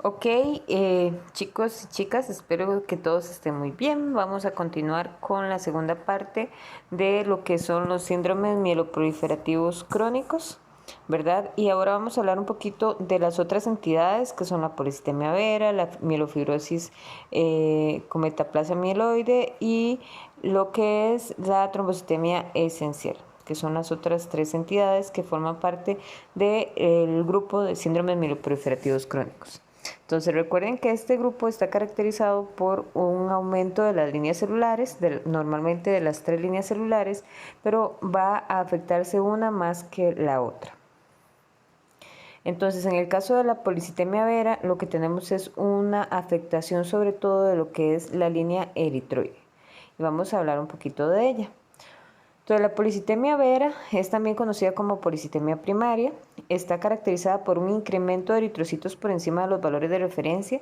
Ok, chicos y chicas, espero que todos estén muy bien. Vamos a continuar con la segunda parte de lo que son los síndromes mieloproliferativos crónicos, ¿verdad? Y ahora vamos a hablar un poquito de las otras entidades que son la polistemia vera, la mielofibrosis con metaplasia mieloide y lo que es la trombocitemia esencial, que son las otras tres entidades que forman parte del grupo de síndromes mieloproliferativos crónicos. Entonces recuerden que este grupo está caracterizado por un aumento de las líneas celulares, normalmente de las 3 líneas celulares, pero va a afectarse una más que la otra. Entonces, en el caso de la policitemia vera, lo que tenemos es una afectación sobre todo de lo que es la línea eritroide. Y vamos a hablar un poquito de ella. Entonces, la policitemia vera es también conocida como policitemia primaria. Está caracterizada por un incremento de eritrocitos por encima de los valores de referencia.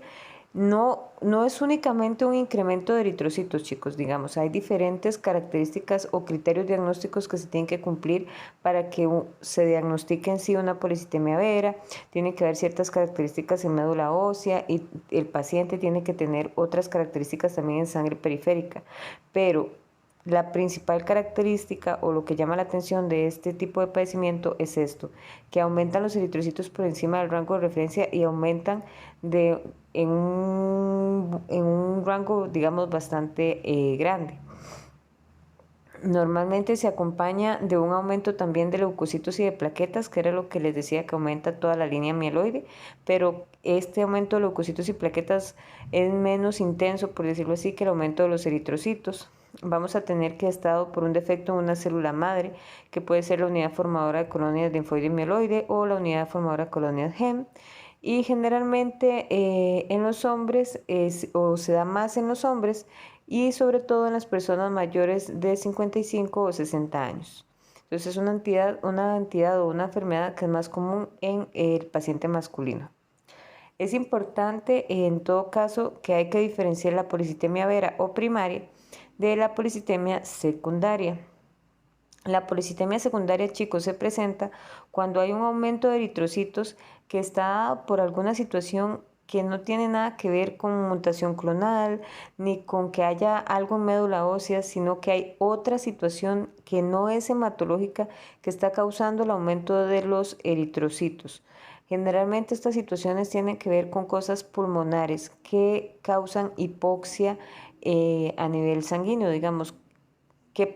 No es únicamente un incremento de eritrocitos, chicos, digamos. Hay diferentes características o criterios diagnósticos que se tienen que cumplir para que se diagnostique en sí una policitemia vera. Tiene que haber ciertas características en médula ósea y el paciente tiene que tener otras características también en sangre periférica. Pero la principal característica o lo que llama la atención de este tipo de padecimiento es esto, que aumentan los eritrocitos por encima del rango de referencia y aumentan en un rango, digamos, bastante grande. Normalmente se acompaña de un aumento también de leucocitos y de plaquetas, que era lo que les decía que aumenta toda la línea mieloide, pero este aumento de leucocitos y plaquetas es menos intenso, por decirlo así, que el aumento de los eritrocitos. Vamos a tener que estar dado por un defecto en una célula madre, que puede ser la unidad formadora de colonias linfoide y mieloide o la unidad formadora de colonias GEM. Y generalmente en los hombres, o se da más en los hombres, y sobre todo en las personas mayores de 55 o 60 años. Entonces es una entidad o una enfermedad que es más común en el paciente masculino. Es importante en todo caso que hay que diferenciar la policitemia vera o primaria de la policitemia secundaria. La policitemia secundaria, chicos, se presenta cuando hay un aumento de eritrocitos que está por alguna situación que no tiene nada que ver con mutación clonal ni con que haya algo en médula ósea, sino que hay otra situación que no es hematológica que está causando el aumento de los eritrocitos. Generalmente estas situaciones tienen que ver con cosas pulmonares que causan hipoxia a nivel sanguíneo, digamos, que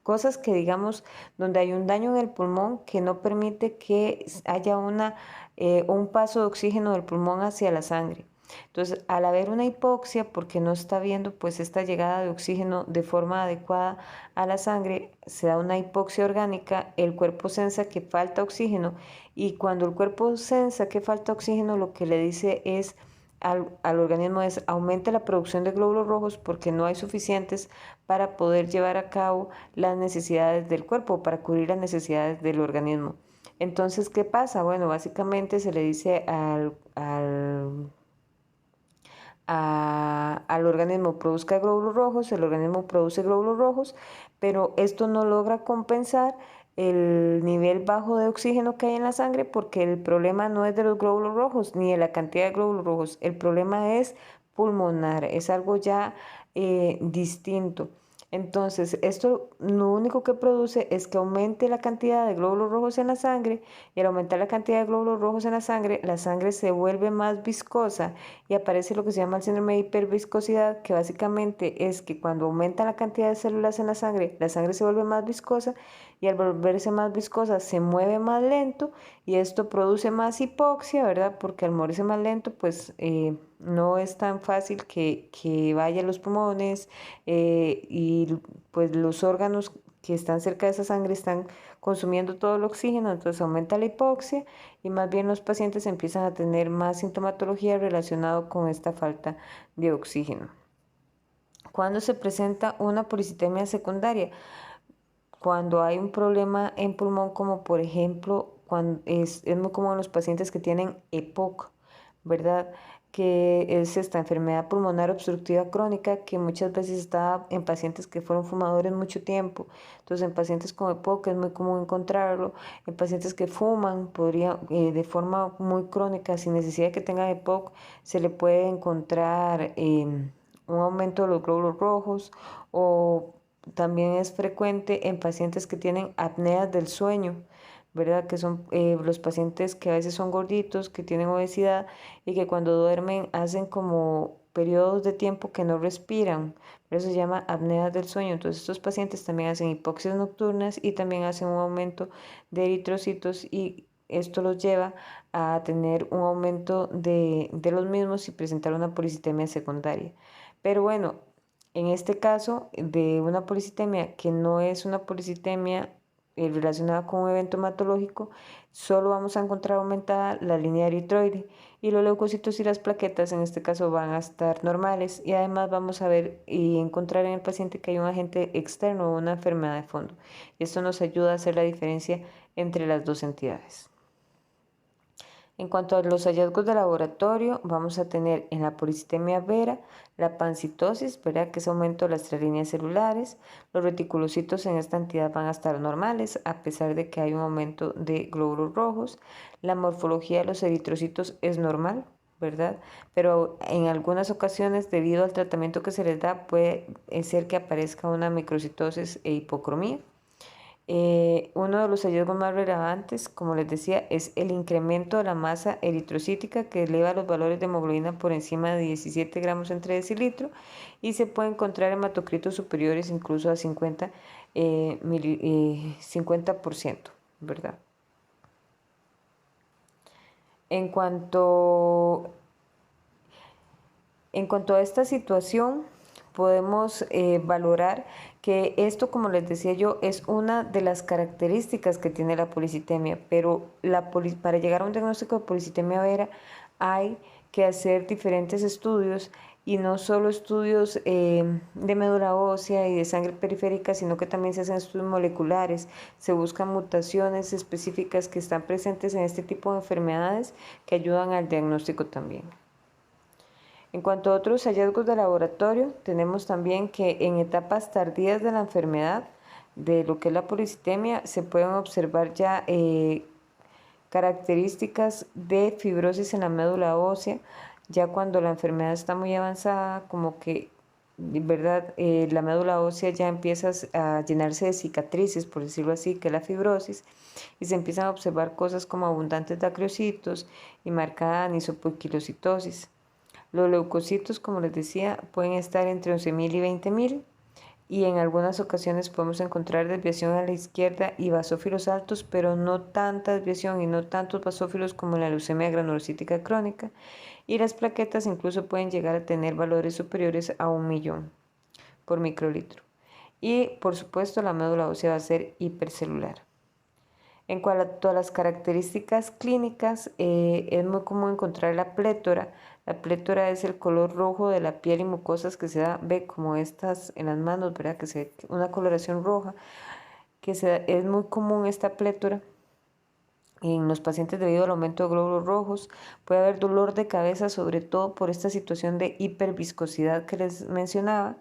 cosas que digamos donde hay un daño en el pulmón que no permite que haya un paso de oxígeno del pulmón hacia la sangre. Entonces, al haber una hipoxia, porque no está viendo pues esta llegada de oxígeno de forma adecuada a la sangre, se da una hipoxia orgánica, el cuerpo sensa que falta oxígeno y cuando el cuerpo sensa que falta oxígeno, lo que le dice es al organismo es aumente la producción de glóbulos rojos porque no hay suficientes para poder llevar a cabo las necesidades del cuerpo, para cubrir las necesidades del organismo. Entonces, ¿qué pasa? Bueno, básicamente se le dice al organismo produzca glóbulos rojos, el organismo produce glóbulos rojos, pero esto no logra compensar el nivel bajo de oxígeno que hay en la sangre porque el problema no es de los glóbulos rojos ni de la cantidad de glóbulos rojos, el problema es pulmonar, es algo ya distinto. Entonces, esto lo único que produce es que aumente la cantidad de glóbulos rojos en la sangre y al aumentar la cantidad de glóbulos rojos en la sangre se vuelve más viscosa y aparece lo que se llama el síndrome de hiperviscosidad, que básicamente es que cuando aumenta la cantidad de células en la sangre se vuelve más viscosa y al volverse más viscosa se mueve más lento y esto produce más hipoxia, ¿verdad? Porque al moverse más lento, pues no es tan fácil que vaya a los pulmones y pues los órganos que están cerca de esa sangre están consumiendo todo el oxígeno, entonces aumenta la hipoxia y más bien los pacientes empiezan a tener más sintomatología relacionada con esta falta de oxígeno. ¿Cuándo se presenta una policitemia secundaria? Cuando hay un problema en pulmón, como por ejemplo, cuando es muy común en los pacientes que tienen EPOC, ¿verdad? Que es esta enfermedad pulmonar obstructiva crónica que muchas veces está en pacientes que fueron fumadores mucho tiempo. Entonces, en pacientes con EPOC es muy común encontrarlo. En pacientes que fuman, podría, de forma muy crónica, sin necesidad de que tengan EPOC, se le puede encontrar un aumento de los glóbulos rojos, o también es frecuente en pacientes que tienen apneas del sueño, ¿verdad? Que son los pacientes que a veces son gorditos, que tienen obesidad y que cuando duermen hacen como periodos de tiempo que no respiran. Por eso se llama apnea del sueño. Entonces estos pacientes también hacen hipoxias nocturnas y también hacen un aumento de eritrocitos, y esto los lleva a tener un aumento de los mismos y presentar una policitemia secundaria. Pero bueno, en este caso de una policitemia que no es una policitemia relacionada con un evento hematológico, solo vamos a encontrar aumentada la línea eritroide, y los leucocitos y las plaquetas en este caso van a estar normales, y además vamos a ver y encontrar en el paciente que hay un agente externo o una enfermedad de fondo. Y esto nos ayuda a hacer la diferencia entre las dos entidades. En cuanto a los hallazgos de laboratorio, vamos a tener en la policitemia vera la pancitosis, ¿verdad? Que es aumento de las 3 líneas celulares. Los reticulocitos en esta entidad van a estar normales, a pesar de que hay un aumento de glóbulos rojos. La morfología de los eritrocitos es normal, ¿verdad? Pero en algunas ocasiones, debido al tratamiento que se les da, puede ser que aparezca una microcitosis e hipocromía. Uno de los hallazgos más relevantes, como les decía, es el incremento de la masa eritrocítica, que eleva los valores de hemoglobina por encima de 17 gramos entre decilitro, y se puede encontrar hematocritos superiores incluso a 50%, ¿verdad? En cuanto, en cuanto a esta situación, podemos valorar que esto, como les decía yo, es una de las características que tiene la policitemia, pero para llegar a un diagnóstico de policitemia vera hay que hacer diferentes estudios, y no solo estudios de médula ósea y de sangre periférica, sino que también se hacen estudios moleculares. Se buscan mutaciones específicas que están presentes en este tipo de enfermedades que ayudan al diagnóstico también. En cuanto a otros hallazgos de laboratorio, tenemos también que en etapas tardías de la enfermedad, de lo que es la policitemia, se pueden observar ya características de fibrosis en la médula ósea, ya cuando la enfermedad está muy avanzada, como que, ¿verdad? La médula ósea ya empieza a llenarse de cicatrices, por decirlo así, que es la fibrosis, y se empiezan a observar cosas como abundantes dacriocitos y marcada anisopoquilocitosis. Los leucocitos, como les decía, pueden estar entre 11.000 y 20.000, y en algunas ocasiones podemos encontrar desviación a la izquierda y basófilos altos, pero no tanta desviación y no tantos basófilos como en la leucemia granulocítica crónica, y las plaquetas incluso pueden llegar a tener valores superiores a 1.000.000 por microlitro. Y por supuesto la médula ósea va a ser hipercelular. En cuanto a las características clínicas, es muy común encontrar la plétora. La plétora es el color rojo de la piel y mucosas que se da, ve como estas en las manos, ¿verdad? Que se ve una coloración roja, es muy común esta plétora en los pacientes debido al aumento de glóbulos rojos. Puede haber dolor de cabeza, sobre todo por esta situación de hiperviscosidad que les mencionaba.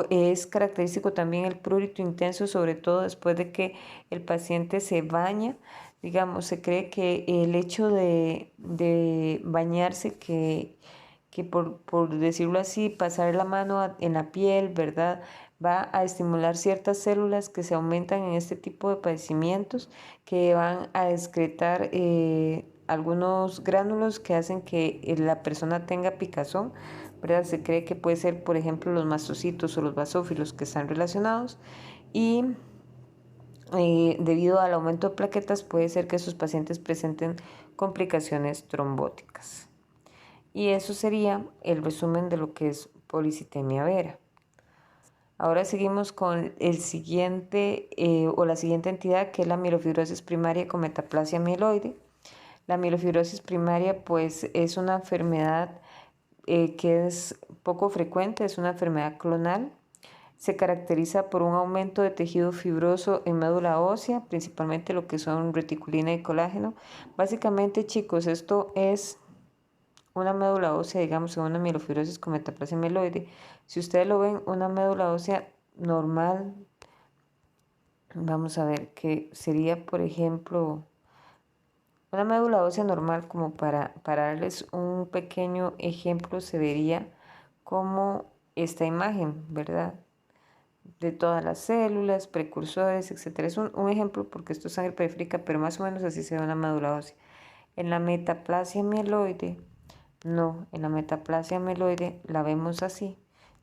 Es característico también el prurito intenso, sobre todo después de que el paciente se baña. Digamos, se cree que el hecho de bañarse, que por decirlo así, pasar la mano en la piel, ¿verdad? Va a estimular ciertas células que se aumentan en este tipo de padecimientos, que van a excretar algunos gránulos que hacen que la persona tenga picazón, ¿verdad? Se cree que puede ser, por ejemplo, los mastocitos o los basófilos que están relacionados, y debido al aumento de plaquetas puede ser que sus pacientes presenten complicaciones trombóticas. Y eso sería el resumen de lo que es policitemia vera. Ahora seguimos con el siguiente la siguiente entidad, que es la mielofibrosis primaria con metaplasia mieloide. La mielofibrosis primaria pues es una enfermedad que es poco frecuente, es una enfermedad clonal. Se caracteriza por un aumento de tejido fibroso en médula ósea, principalmente lo que son reticulina y colágeno. Básicamente, chicos, esto es una médula ósea, digamos, en una mielofibrosis con metaplasia mieloide. Si ustedes lo ven, una médula ósea normal, vamos a ver, que sería, por ejemplo, una médula ósea normal, como para darles un pequeño ejemplo, se vería como esta imagen, ¿verdad? De todas las células, precursores, etcétera. Es un ejemplo porque esto es sangre periférica, pero más o menos así se ve una médula ósea. En la metaplasia mieloide, no, en la metaplasia mieloide la vemos así,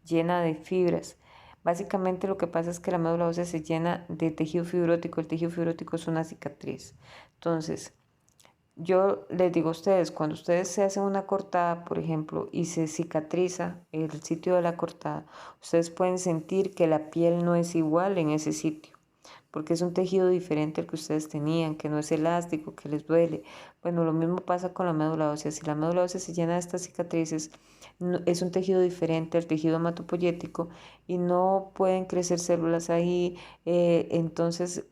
llena de fibras. Básicamente lo que pasa es que la médula ósea se llena de tejido fibrótico. El tejido fibrótico es una cicatriz. Entonces, yo les digo a ustedes, cuando ustedes se hacen una cortada, por ejemplo, y se cicatriza el sitio de la cortada, ustedes pueden sentir que la piel no es igual en ese sitio, porque es un tejido diferente al que ustedes tenían, que no es elástico, que les duele. Bueno, lo mismo pasa con la médula ósea. Si la médula ósea se llena de estas cicatrices, es un tejido diferente al tejido hematopoyético y no pueden crecer células ahí, entonces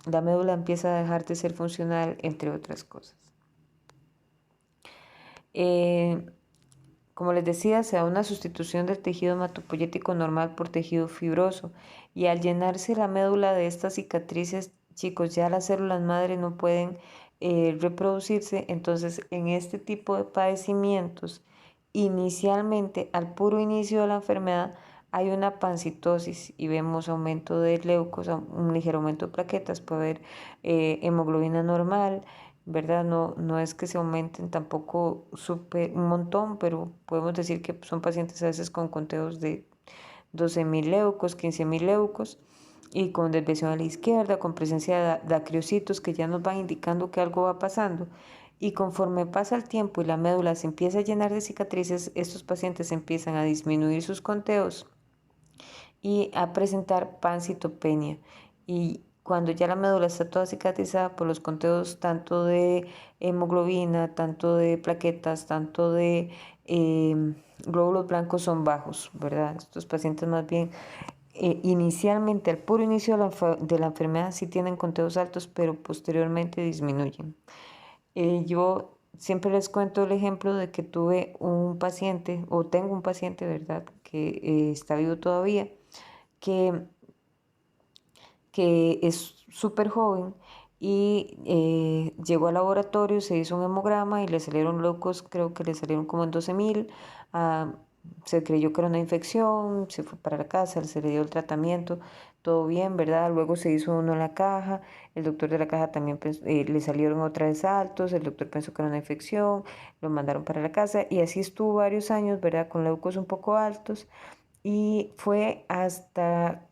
la médula empieza a dejar de ser funcional, entre otras cosas. Como les decía, se da una sustitución del tejido hematopoyético normal por tejido fibroso y al llenarse la médula de estas cicatrices, chicos, ya las células madre no pueden reproducirse. Entonces, en este tipo de padecimientos, inicialmente, al puro inicio de la enfermedad, hay una pancitosis y vemos aumento de leucos, un ligero aumento de plaquetas, puede haber hemoglobina normal, ¿verdad? No es que se aumenten tampoco un montón, pero podemos decir que son pacientes a veces con conteos de 12.000 leucos, 15.000 leucos y con desviación a la izquierda, con presencia de acriocitos que ya nos van indicando que algo va pasando. Y conforme pasa el tiempo y la médula se empieza a llenar de cicatrices, estos pacientes empiezan a disminuir sus conteos y a presentar pancitopenia. Y cuando ya la médula está toda cicatrizada, por los conteos tanto de hemoglobina, tanto de plaquetas, tanto de glóbulos blancos son bajos, ¿verdad? Estos pacientes más bien inicialmente, al puro inicio de la enfermedad sí tienen conteos altos, pero posteriormente disminuyen. Yo siempre les cuento el ejemplo de que tuve un paciente, o tengo un paciente, ¿verdad?, que está vivo todavía, que, que es súper joven y llegó al laboratorio, se hizo un hemograma y le salieron locos, creo que le salieron como en 12.000. Se creyó que era una infección, se fue para la casa, se le dio el tratamiento, todo bien, ¿verdad? Luego se hizo uno en la caja, el doctor de la caja también le salieron otra vez altos, el doctor pensó que era una infección, lo mandaron para la casa y así estuvo varios años, ¿verdad? Con leucos un poco altos. Y fue hasta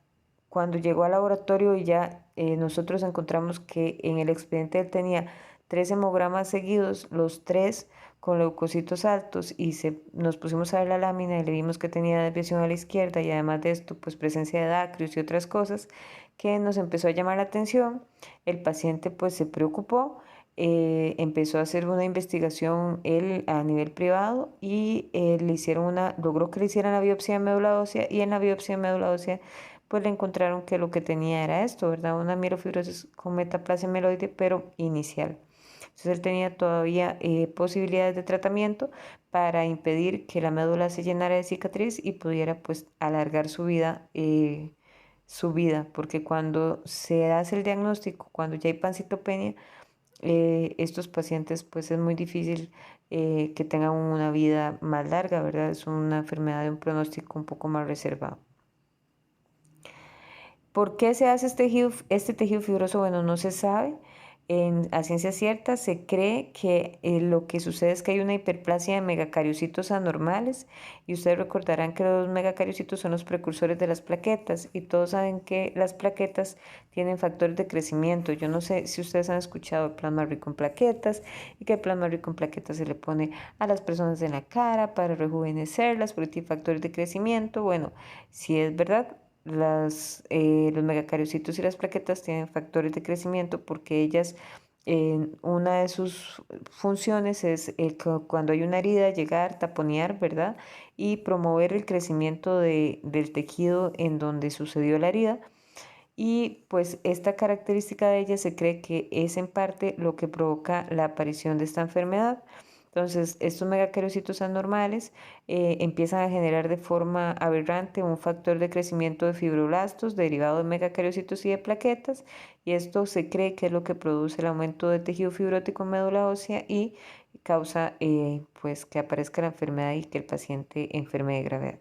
cuando llegó al laboratorio y ya nosotros encontramos que en el expediente él tenía 3 hemogramas seguidos, los 3 con leucocitos altos, y nos pusimos a ver la lámina y le vimos que tenía desviación a la izquierda y además de esto, pues presencia de dacrios y otras cosas que nos empezó a llamar la atención. El paciente pues se preocupó, empezó a hacer una investigación él a nivel privado y logró que le hicieran la biopsia de médula ósea y en la biopsia de médula ósea pues le encontraron que lo que tenía era esto, ¿verdad? Una mielofibrosis con metaplasia mieloide, pero inicial. Entonces él tenía todavía posibilidades de tratamiento para impedir que la médula se llenara de cicatriz y pudiera pues alargar su vida, porque cuando se hace el diagnóstico, cuando ya hay pancitopenia, estos pacientes pues es muy difícil que tengan una vida más larga, ¿verdad? Es una enfermedad de un pronóstico un poco más reservado. ¿Por qué se hace este tejido fibroso? Bueno, no se sabe. A ciencia cierta se cree que lo que sucede es que hay una hiperplasia de megacariocitos anormales y ustedes recordarán que los megacariocitos son los precursores de las plaquetas y todos saben que las plaquetas tienen factores de crecimiento. Yo no sé si ustedes han escuchado el plasma rico en plaquetas y que el plasma rico en plaquetas se le pone a las personas en la cara para rejuvenecerlas porque tiene factores de crecimiento. Bueno, si es verdad, los megacariocitos y las plaquetas tienen factores de crecimiento porque ellas una de sus funciones es cuando hay una herida llegar, taponear, ¿verdad? Y promover el crecimiento del tejido en donde sucedió la herida. Y pues esta característica de ella se cree que es en parte lo que provoca la aparición de esta enfermedad. Entonces, estos megacariocitos anormales empiezan a generar de forma aberrante un factor de crecimiento de fibroblastos derivado de megacariocitos y de plaquetas, y esto se cree que es lo que produce el aumento de tejido fibrótico en médula ósea y causa pues que aparezca la enfermedad y que el paciente enferme de gravedad.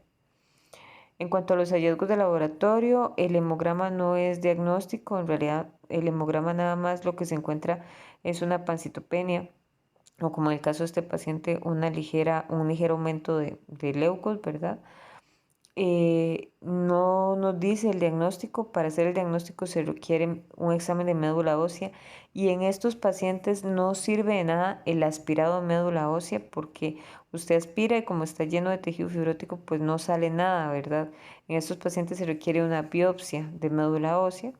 En cuanto a los hallazgos de laboratorio, el hemograma no es diagnóstico, en realidad el hemograma nada más lo que se encuentra es una pancitopenia o como en el caso de este paciente un ligero aumento de leucos, ¿verdad? No nos dice el diagnóstico. Para hacer el diagnóstico se requiere un examen de médula ósea y en estos pacientes no sirve de nada el aspirado de médula ósea porque usted aspira y como está lleno de tejido fibrótico pues no sale nada, ¿verdad? En estos pacientes se requiere una biopsia de médula ósea.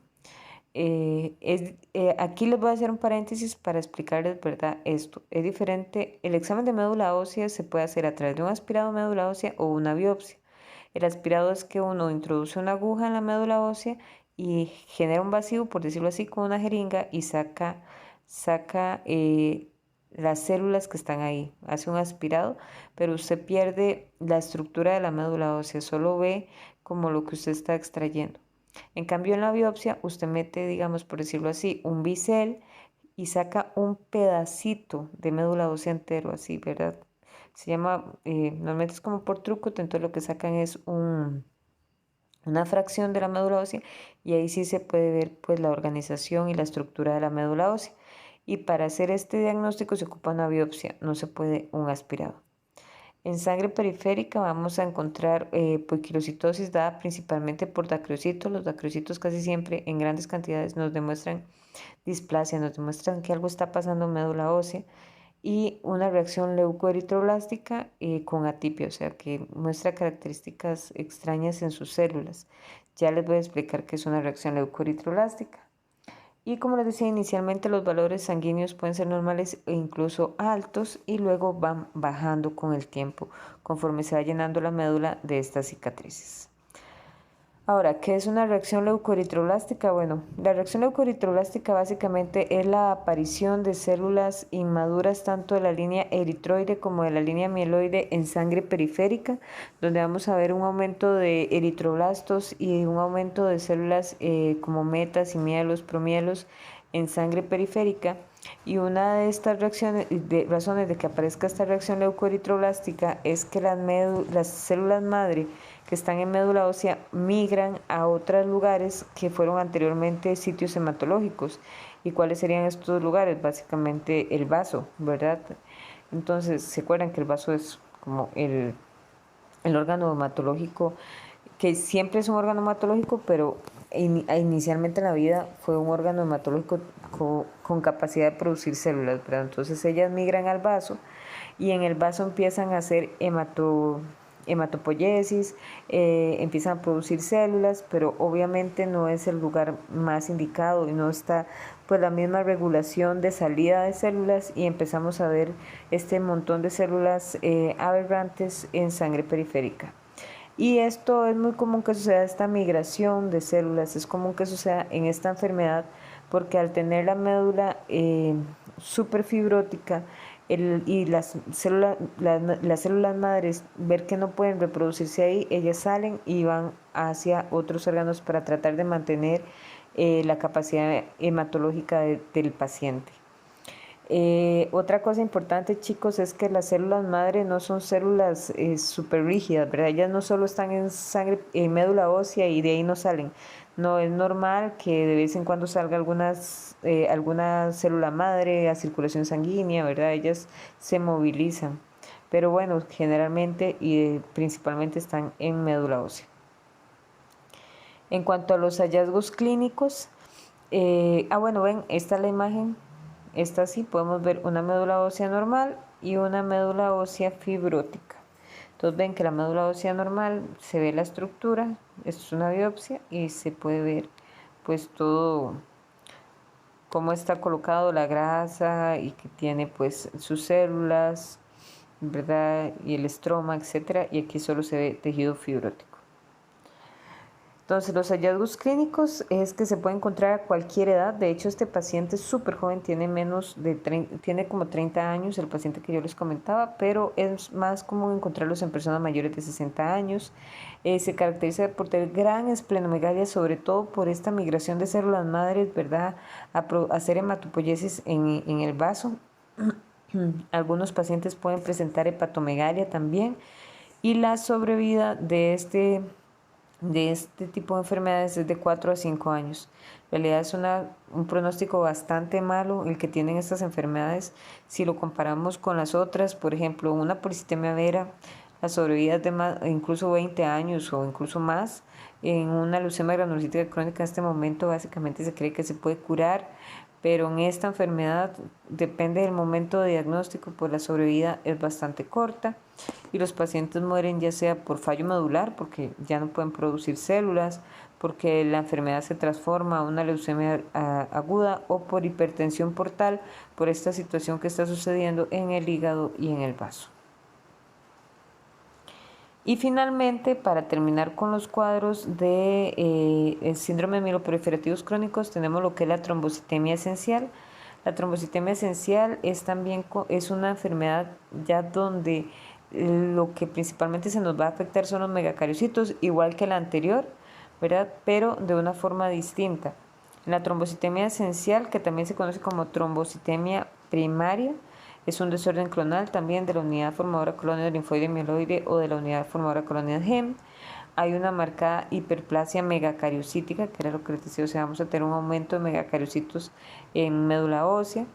Aquí les voy a hacer un paréntesis para explicarles, ¿verdad? Esto es diferente. El examen de médula ósea se puede hacer a través de un aspirado de médula ósea o una biopsia. El aspirado es que uno introduce una aguja en la médula ósea y genera un vacío, por decirlo así, con una jeringa y saca las células que están ahí. Hace un aspirado, pero usted pierde la estructura de la médula ósea, solo ve como lo que usted está extrayendo. En cambio, en la biopsia, usted mete, digamos, por decirlo así, un bisel y saca un pedacito de médula ósea entero, así, ¿verdad? Se llama, normalmente es como por truco, entonces lo que sacan es una fracción de la médula ósea y ahí sí se puede ver pues la organización y la estructura de la médula ósea. Y para hacer este diagnóstico se ocupa una biopsia, no se puede un aspirado. En sangre periférica vamos a encontrar poiquilocitosis dada principalmente por dacrocitos. Los dacrocitos casi siempre en grandes cantidades nos demuestran displasia, nos demuestran que algo está pasando en médula ósea y una reacción leucoeritroblástica con atipia, o sea que muestra características extrañas en sus células. Ya les voy a explicar qué es una reacción leucoeritroblástica. Y como les decía inicialmente, los valores sanguíneos pueden ser normales e incluso altos y luego van bajando con el tiempo conforme se va llenando la médula de estas cicatrices. Ahora, ¿qué es una reacción leucoeritroblástica? Bueno, la reacción leucoeritroblástica básicamente es la aparición de células inmaduras tanto de la línea eritroide como de la línea mieloide en sangre periférica, donde vamos a ver un aumento de eritroblastos y un aumento de células como metas y mielos, promielos en sangre periférica. Y una de estas razones de que aparezca esta reacción leucoeritroblástica es que las células madre que están en médula ósea migran a otros lugares que fueron anteriormente sitios hematológicos. ¿Y cuáles serían estos lugares? Básicamente el vaso, ¿verdad? Entonces, ¿se acuerdan que el vaso es como el órgano hematológico, que siempre es un órgano hematológico, pero inicialmente en la vida fue un órgano hematológico con capacidad de producir células, ¿verdad? Entonces ellas migran al vaso y en el vaso empiezan a hacer hematopoiesis, empiezan a producir células, pero obviamente no es el lugar más indicado y no está pues la misma regulación de salida de células y empezamos a ver este montón de células aberrantes en sangre periférica. Y esto es muy común que suceda, esta migración de células, es común que suceda en esta enfermedad porque al tener la médula superfibrótica y las células madres ver que no pueden reproducirse ahí, ellas salen y van hacia otros órganos para tratar de mantener la capacidad hematológica del paciente. Otra cosa importante, chicos, es que las células madre no son células súper rígidas, ¿verdad? Ellas no solo están en sangre, en médula ósea y de ahí no salen. No, es normal que de vez en cuando salga alguna célula madre a circulación sanguínea, ¿verdad? Ellas se movilizan. Pero bueno, generalmente y principalmente están en médula ósea. En cuanto a los hallazgos clínicos, bueno, ven, esta es la imagen. Esta sí, podemos ver una médula ósea normal y una médula ósea fibrótica. Entonces ven que la médula ósea normal se ve la estructura, esto es una biopsia y se puede ver pues todo cómo está colocado la grasa y que tiene pues sus células, ¿verdad? Y el estroma, etcétera. Y aquí solo se ve tejido fibrótico. Entonces, los hallazgos clínicos es que se puede encontrar a cualquier edad. De hecho, este paciente es súper joven, tiene como 30 años, el paciente que yo les comentaba, pero es más común encontrarlos en personas mayores de 60 años. Se caracteriza por tener gran esplenomegalia, sobre todo por esta migración de células madres, ¿verdad? A hacer hematopoiesis en el vaso. Algunos pacientes pueden presentar hepatomegalia también. Y la sobrevida de este tipo de enfermedades es de 4 a 5 años. En realidad es un pronóstico bastante malo el que tienen estas enfermedades si lo comparamos con las otras. Por ejemplo, una policitemia vera, la sobrevida es de incluso 20 años o incluso más. En una leucemia granulocítica crónica en este momento básicamente se cree que se puede curar, pero en esta enfermedad depende del momento de diagnóstico, pues la sobrevida es bastante corta y los pacientes mueren ya sea por fallo medular, porque ya no pueden producir células, porque la enfermedad se transforma a una leucemia aguda, o por hipertensión portal, por esta situación que está sucediendo en el hígado y en el vaso. Y finalmente, para terminar con los cuadros de el síndrome de mieloproliferativos crónicos, tenemos lo que es la trombocitemia esencial. La trombocitemia esencial es también es una enfermedad ya donde lo que principalmente se nos va a afectar son los megacariocitos, igual que la anterior, ¿verdad? Pero de una forma distinta. La trombocitemia esencial, que también se conoce como trombocitemia primaria, es un desorden clonal también de la unidad formadora colonia linfoide mieloide o de la unidad formadora colonia GEM. Hay una marcada hiperplasia megacariocítica, que era lo que les decía, o sea, vamos a tener un aumento de megacariocitos en médula ósea.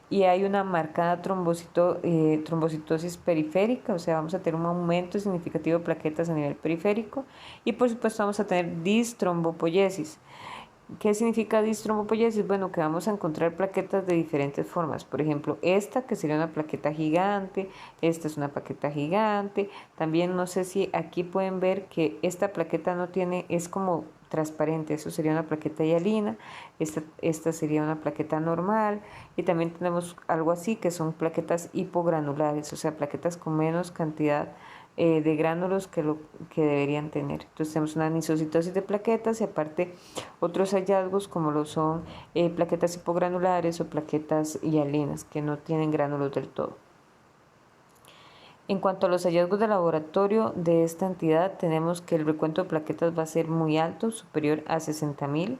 Y hay una marcada trombocitosis periférica, o sea, vamos a tener un aumento significativo de plaquetas a nivel periférico. Y por supuesto vamos a tener distrombopoiesis. ¿Qué significa distrombopoiesis? Bueno, que vamos a encontrar plaquetas de diferentes formas. Por ejemplo, esta que sería una plaqueta gigante, esta es una plaqueta gigante. También no sé si aquí pueden ver que esta plaqueta no tiene, es como transparente, eso sería una plaqueta hialina, esta sería una plaqueta normal, y también tenemos algo así que son plaquetas hipogranulares, o sea, plaquetas con menos cantidad de gránulos que deberían tener. Entonces tenemos una anisocitosis de plaquetas y aparte otros hallazgos como lo son plaquetas hipogranulares o plaquetas hialinas que no tienen gránulos del todo. En cuanto a los hallazgos de laboratorio de esta entidad, tenemos que el recuento de plaquetas va a ser muy alto, superior a 60.000,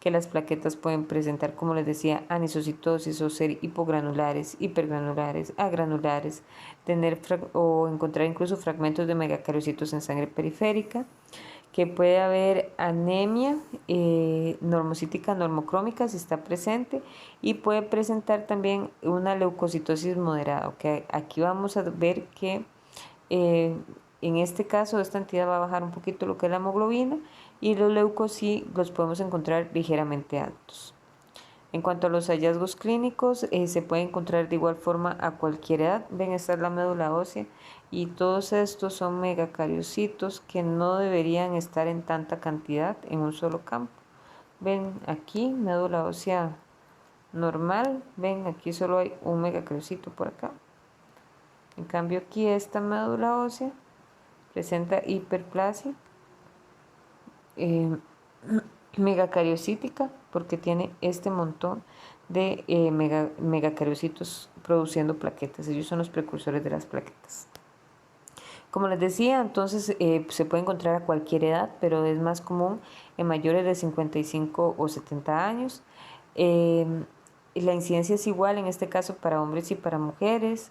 que las plaquetas pueden presentar, como les decía, anisocitosis o ser hipogranulares, hipergranulares, agranulares, tener o encontrar incluso fragmentos de megacariocitos en sangre periférica, que puede haber anemia normocítica normocrómica si está presente, y puede presentar también una leucocitosis moderada. Okay. Aquí vamos a ver que en este caso esta entidad va a bajar un poquito lo que es la hemoglobina, y los leucos sí los podemos encontrar ligeramente altos. En cuanto a los hallazgos clínicos, se puede encontrar de igual forma a cualquier edad. Ven, esta es la médula ósea y todos estos son megacariocitos que no deberían estar en tanta cantidad en un solo campo. Ven aquí, médula ósea normal, ven aquí solo hay un megacariocito por acá. En cambio aquí esta médula ósea presenta hiperplasia megacariocítica porque tiene este montón de megacariocitos produciendo plaquetas. Ellos son los precursores de las plaquetas. Como les decía, entonces se puede encontrar a cualquier edad, pero es más común en mayores de 55 o 70 años. La incidencia es igual en este caso para hombres y para mujeres.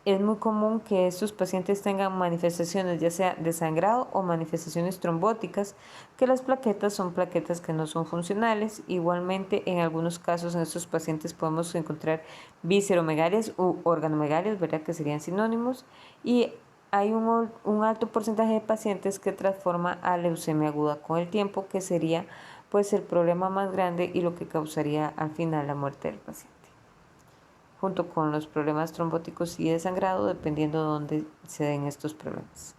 Es muy común que estos pacientes tengan manifestaciones ya sea de sangrado o manifestaciones trombóticas, que las plaquetas son plaquetas que no son funcionales. Igualmente, en algunos casos en estos pacientes podemos encontrar visceromegalias u organomegalias, ¿verdad? Que serían sinónimos, y hay un alto porcentaje de pacientes que transforma a leucemia aguda con el tiempo, que sería pues el problema más grande y lo que causaría al final la muerte del paciente, junto con los problemas trombóticos y de sangrado, dependiendo de dónde se den estos problemas.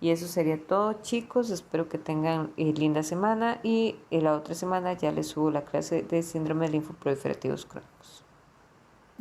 Y eso sería todo, chicos. Espero que tengan linda semana y la otra semana ya les subo la clase de síndrome linfoproliferativos crónicos.